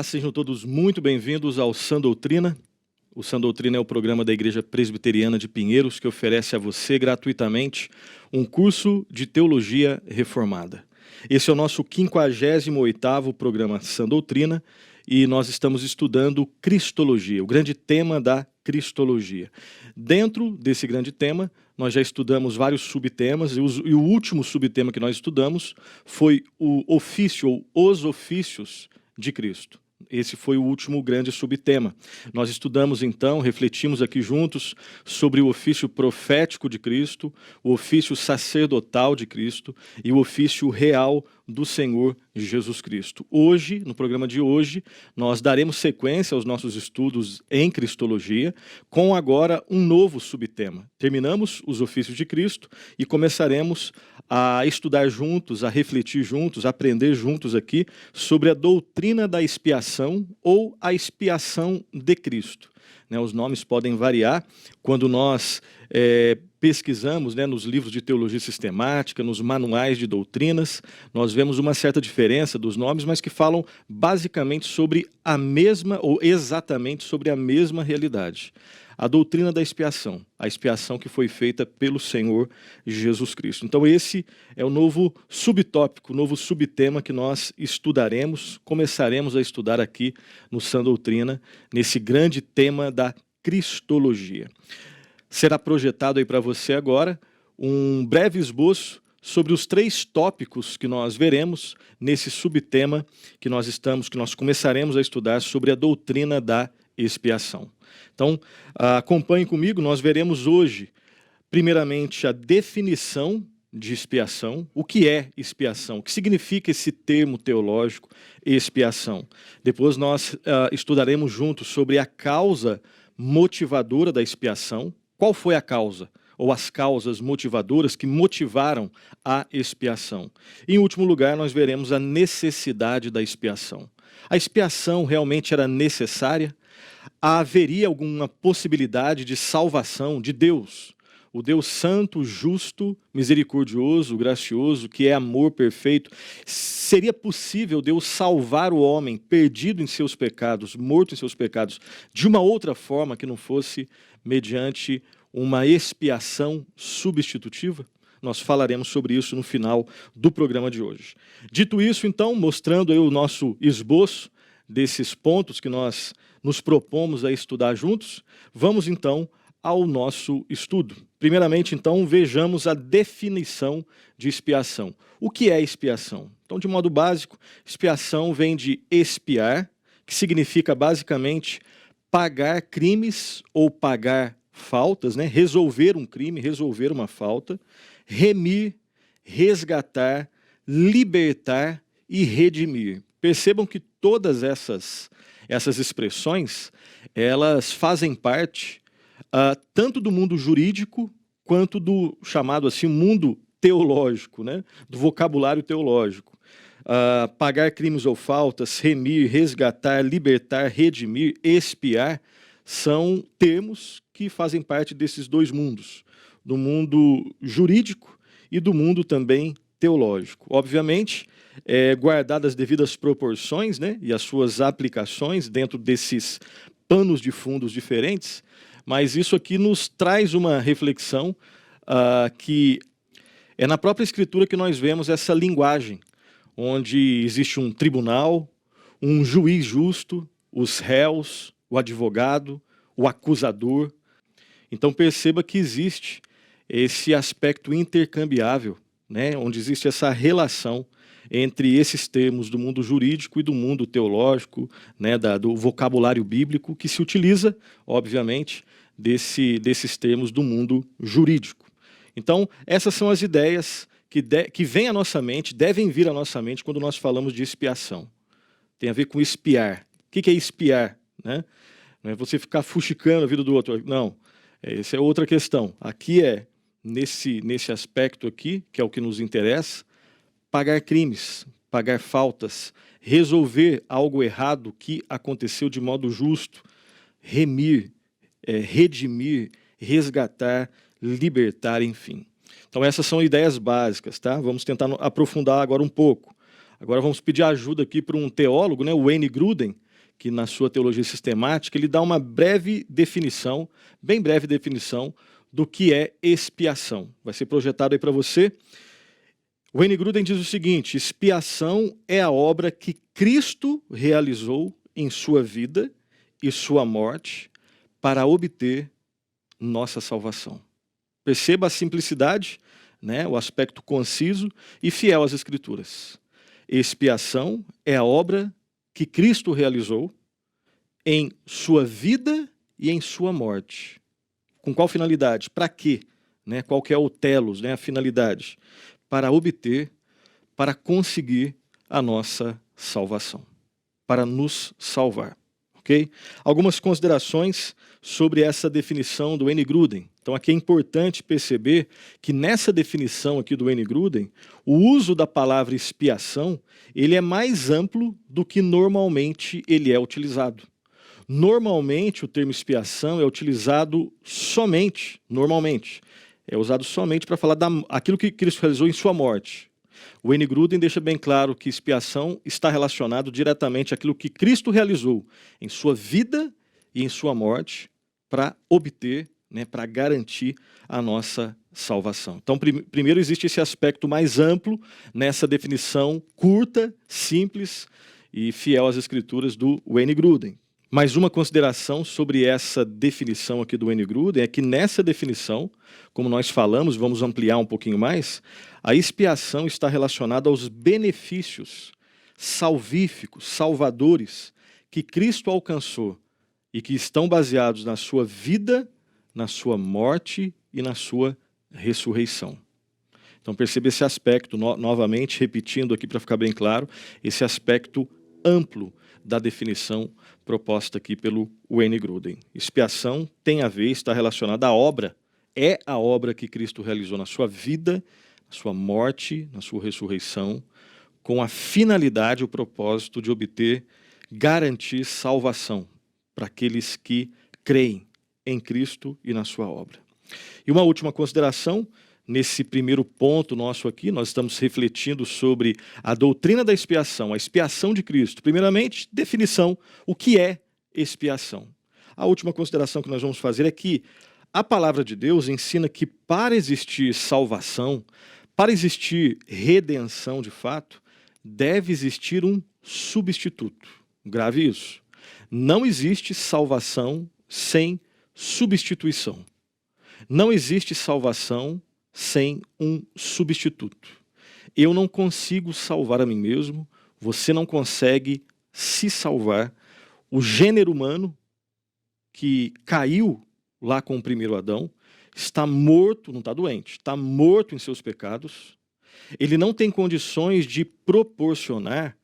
Olá, sejam todos muito bem-vindos ao Sã Doutrina. O Sã Doutrina é o programa da Igreja Presbiteriana de Pinheiros que oferece a você gratuitamente um curso de Teologia Reformada. Esse é o nosso 58º programa Sã Doutrina e nós estamos estudando Cristologia, o grande tema da Cristologia. Dentro desse grande tema, nós já estudamos vários subtemas e o último subtema que nós estudamos foi o ofício ou os ofícios de Cristo. Esse foi o último grande subtema. Nós estudamos então, refletimos aqui juntos sobre o ofício profético de Cristo, o ofício sacerdotal de Cristo e o ofício real do Senhor Jesus Cristo. Hoje, no programa de hoje, nós daremos sequência aos nossos estudos em Cristologia, com agora um novo subtema. Terminamos os ofícios de Cristo e começaremos a estudar juntos, a refletir juntos, a aprender juntos aqui sobre a doutrina da expiação ou a expiação de Cristo. Os nomes podem variar quando nós pesquisamos nos livros de teologia sistemática, nos manuais de doutrinas, nós vemos uma certa diferença dos nomes, mas que falam basicamente sobre a mesma ou exatamente sobre a mesma realidade. A doutrina da expiação, a expiação que foi feita pelo Senhor Jesus Cristo. Então esse é o novo subtópico, o novo subtema que nós estudaremos, começaremos a estudar aqui no Sã Doutrina, nesse grande tema da Cristologia. Será projetado aí para você agora um breve esboço sobre os 3 tópicos que nós veremos nesse subtema que nós começaremos a estudar sobre a doutrina da expiação. Então, acompanhe comigo, nós veremos hoje, primeiramente, a definição de expiação, o que é expiação, o que significa esse termo teológico, expiação. Depois nós estudaremos juntos sobre a causa motivadora da expiação, qual foi a causa, ou as causas motivadoras que motivaram a expiação. E, em último lugar, nós veremos a necessidade da expiação. A expiação realmente era necessária? Haveria alguma possibilidade de salvação de Deus, o Deus santo, justo, misericordioso, gracioso, que é amor perfeito? Seria possível Deus salvar o homem perdido em seus pecados, morto em seus pecados, de uma outra forma que não fosse mediante uma expiação substitutiva? Nós falaremos sobre isso no final do programa de hoje. Dito isso, então, mostrando aí o nosso esboço desses pontos que nós nos propomos a estudar juntos, vamos então ao nosso estudo. Primeiramente, então, vejamos a definição de expiação. O que é expiação? Então, de modo básico, expiação vem de expiar, que significa basicamente pagar crimes ou pagar faltas, resolver um crime, resolver uma falta, remir, resgatar, libertar e redimir. Percebam que todas essas expressões, elas fazem parte tanto do mundo jurídico quanto do chamado assim mundo teológico, do vocabulário teológico. Pagar crimes ou faltas, remir, resgatar, libertar, redimir, expiar, são termos que fazem parte desses 2 mundos, do mundo jurídico e do mundo também teológico. Obviamente, guardadas as devidas proporções e as suas aplicações dentro desses panos de fundos diferentes, mas isso aqui nos traz uma reflexão que é na própria Escritura que nós vemos essa linguagem, onde existe um tribunal, um juiz justo, os réus, o advogado, o acusador. Então perceba que existe esse aspecto intercambiável, onde existe essa relação entre esses termos do mundo jurídico e do mundo teológico, do vocabulário bíblico, que se utiliza, obviamente, desses termos do mundo jurídico. Então, essas são as ideias que vêm à nossa mente, devem vir à nossa mente quando nós falamos de expiação. Tem a ver com espiar. O que é espiar? Não é você ficar fuxicando a vida do outro. Não, essa é outra questão. Aqui nesse aspecto aqui, que é o que nos interessa, pagar crimes, pagar faltas, resolver algo errado que aconteceu de modo justo, remir, redimir, resgatar, libertar, enfim. Então essas são ideias básicas, tá? Vamos tentar aprofundar agora um pouco. Agora vamos pedir ajuda aqui para um teólogo, o Wayne Grudem, que na sua teologia sistemática, ele dá uma breve definição, bem breve definição, do que é expiação. Vai ser projetado aí para você. Wayne Grudem diz o seguinte: expiação é a obra que Cristo realizou em sua vida e sua morte para obter nossa salvação. Perceba a simplicidade, né, o aspecto conciso e fiel às Escrituras. Expiação é a obra que Cristo realizou em sua vida e em sua morte. Com qual finalidade? Para quê? Né? Qual que é o telos, né? A finalidade? Para obter, para conseguir a nossa salvação. Para nos salvar. Okay? Algumas considerações sobre essa definição do Wayne Grudem. Então aqui é importante perceber que nessa definição aqui do Wayne Grudem, o uso da palavra expiação, ele é mais amplo do que normalmente ele é utilizado. Normalmente o termo expiação é utilizado somente, é usado somente para falar daquilo que Cristo realizou em sua morte. O Wayne Grudem deixa bem claro que expiação está relacionado diretamente àquilo que Cristo realizou em sua vida e em sua morte para obter, né, para garantir a nossa salvação. Então, primeiro existe esse aspecto mais amplo nessa definição curta, simples e fiel às Escrituras do Wayne Grudem. Mais uma consideração sobre essa definição aqui do Wayne Grudem é que nessa definição, como nós falamos, vamos ampliar um pouquinho mais, a expiação está relacionada aos benefícios salvíficos, salvadores, que Cristo alcançou e que estão baseados na sua vida, na sua morte e na sua ressurreição. Então perceba esse aspecto, novamente repetindo aqui para ficar bem claro, esse aspecto amplo da definição proposta aqui pelo Wayne Grudem. Expiação tem a ver, está relacionada à obra, é a obra que Cristo realizou na sua vida, na sua morte, na sua ressurreição, com a finalidade, o propósito de obter, garantir salvação para aqueles que creem em Cristo e na sua obra. E uma última consideração, nesse primeiro ponto nosso aqui, nós estamos refletindo sobre a doutrina da expiação, a expiação de Cristo. Primeiramente, definição, o que é expiação? A última consideração que nós vamos fazer é que a palavra de Deus ensina que para existir salvação, para existir redenção de fato, deve existir um substituto. Grave isso. Não existe salvação sem substituição. Não existe salvação sem um substituto. Eu não consigo salvar a mim mesmo, você não consegue se salvar. O gênero humano que caiu lá com o primeiro Adão está morto, não está doente, está morto em seus pecados. Ele não tem condições de proporcionar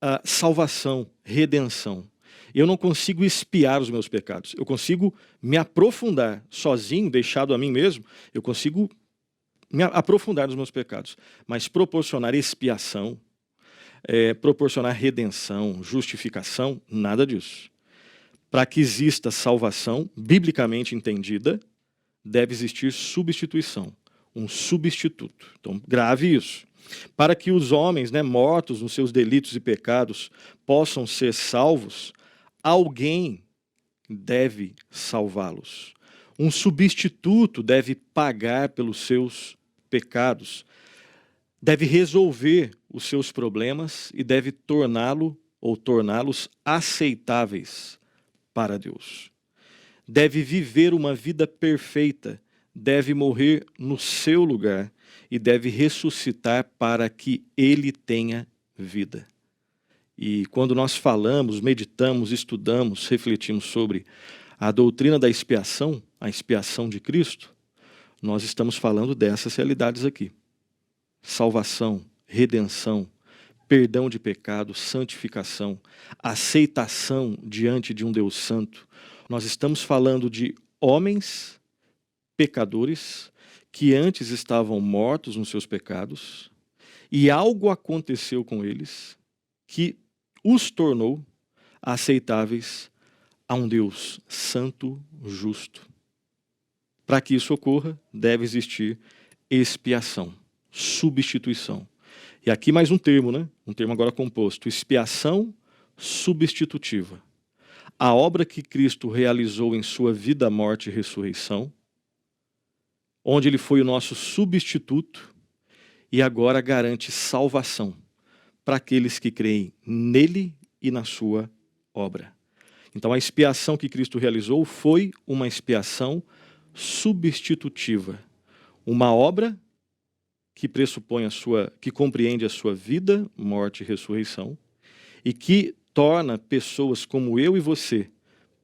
a salvação, redenção. Eu não consigo expiar os meus pecados. Eu consigo me aprofundar sozinho, deixado a mim mesmo, eu consigo me aprofundar nos meus pecados. Mas proporcionar expiação, proporcionar redenção, justificação, nada disso. Para que exista salvação, biblicamente entendida, deve existir substituição, um substituto. Então, grave isso. Para que os homens, né, mortos nos seus delitos e pecados possam ser salvos, alguém deve salvá-los. Um substituto deve pagar pelos seus pecados, deve resolver os seus problemas e deve torná-lo ou torná-los aceitáveis para Deus. Deve viver uma vida perfeita, deve morrer no seu lugar e deve ressuscitar para que ele tenha vida. E quando nós falamos, meditamos, estudamos, refletimos sobre a doutrina da expiação, a expiação de Cristo, nós estamos falando dessas realidades aqui. Salvação, redenção, perdão de pecado, santificação, aceitação diante de um Deus santo. Nós estamos falando de homens pecadores que antes estavam mortos nos seus pecados e algo aconteceu com eles que os tornou aceitáveis a um Deus santo, justo. Para que isso ocorra, deve existir expiação, substituição. E aqui mais um termo, né? Um termo agora composto. Expiação substitutiva. A obra que Cristo realizou em sua vida, morte e ressurreição, onde ele foi o nosso substituto e agora garante salvação para aqueles que creem nele e na sua obra. Então a expiação que Cristo realizou foi uma expiação substitutiva, uma obra que pressupõe que compreende a sua vida, morte e ressurreição, e que torna pessoas como eu e você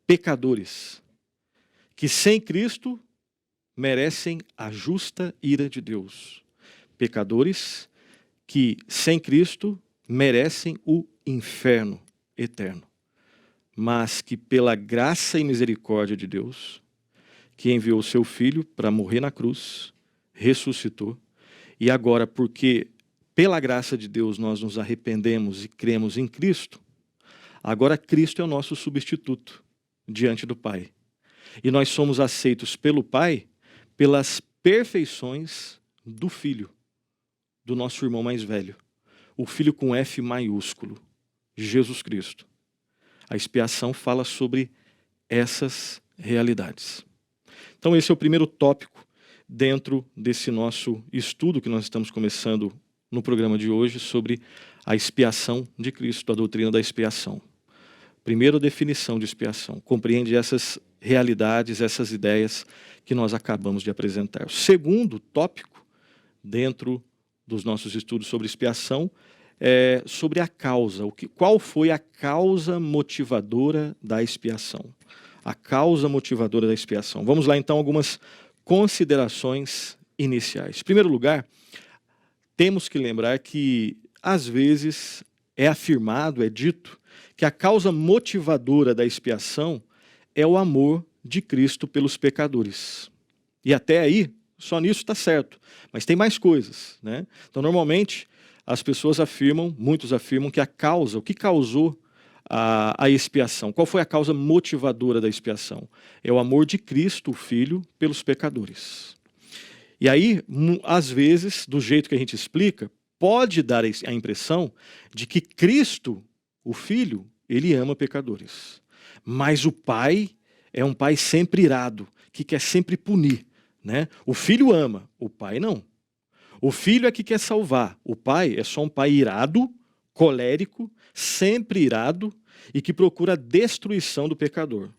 pecadores, que sem Cristo merecem a justa ira de Deus. Pecadores que sem Cristo merecem o inferno eterno, mas que pela graça e misericórdia de Deus, que enviou o seu Filho para morrer na cruz, ressuscitou, e agora, porque pela graça de Deus nós nos arrependemos e cremos em Cristo, agora Cristo é o nosso substituto diante do Pai. E nós somos aceitos pelo Pai pelas perfeições do Filho, do nosso irmão mais velho. O Filho com F maiúsculo, Jesus Cristo. A expiação fala sobre essas realidades. Então esse é o primeiro tópico dentro desse nosso estudo que nós estamos começando no programa de hoje sobre a expiação de Cristo, a doutrina da expiação. Primeira definição de expiação, compreende essas realidades, essas ideias que nós acabamos de apresentar. O segundo tópico dentro dos nossos estudos sobre expiação é sobre a causa. Qual foi a causa motivadora da expiação? A causa motivadora da expiação. Vamos lá então algumas considerações iniciais. Em primeiro lugar, temos que lembrar que às vezes é afirmado, é dito, que a causa motivadora da expiação é o amor de Cristo pelos pecadores. E até aí, só nisso está certo. Mas tem mais coisas, né? Então, normalmente, as pessoas afirmam, muitos afirmam que a causa, o que causou a expiação, qual foi a causa motivadora da expiação? É o amor de Cristo, o Filho, pelos pecadores. E aí, às vezes, do jeito que a gente explica, pode dar a impressão de que Cristo, o Filho, ele ama pecadores. Mas o Pai é um Pai sempre irado, que quer sempre punir, né? O Filho ama, o Pai não. O Filho é que quer salvar, o Pai é só um Pai irado, colérico, sempre irado e que procura a destruição do pecador.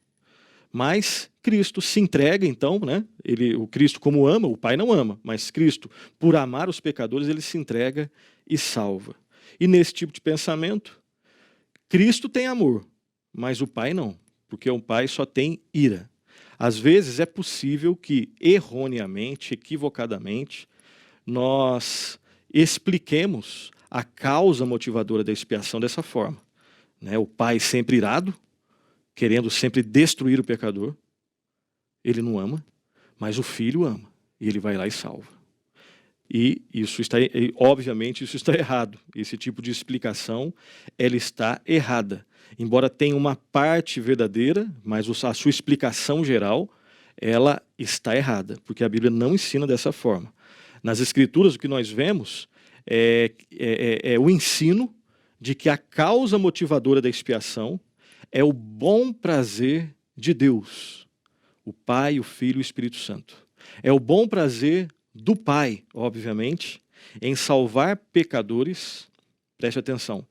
Mas Cristo se entrega então, né? O Cristo como ama, o Pai não ama, mas Cristo, por amar os pecadores, ele se entrega e salva. E nesse tipo de pensamento, Cristo tem amor, mas o Pai não, porque o Pai só tem ira. Às vezes é possível que erroneamente, equivocadamente, nós expliquemos a causa motivadora da expiação dessa forma, né? O Pai sempre irado, querendo sempre destruir o pecador, ele não ama, mas o Filho ama, e ele vai lá e salva. E obviamente isso está errado. Esse tipo de explicação, ela está errada. Embora tenha uma parte verdadeira, mas a sua explicação geral, ela está errada, porque a Bíblia não ensina dessa forma. Nas Escrituras, o que nós vemos é o ensino de que a causa motivadora da expiação é o bom prazer de Deus, o Pai, o Filho e o Espírito Santo. É o bom prazer do Pai, obviamente, em salvar pecadores, preste atenção,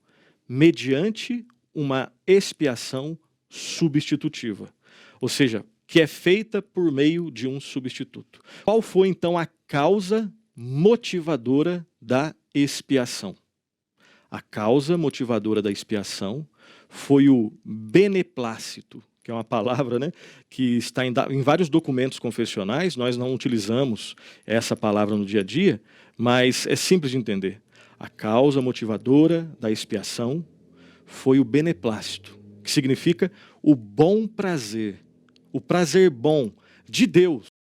mediante uma expiação substitutiva. Ou seja, que é feita por meio de um substituto. Qual foi, então, a causa motivadora da expiação? A causa motivadora da expiação foi o beneplácito, que é uma palavra, né, que está em vários documentos confessionais. Nós não utilizamos essa palavra no dia a dia, mas é simples de entender. A causa motivadora da expiação foi o beneplácito, que significa o bom prazer, o prazer bom de Deus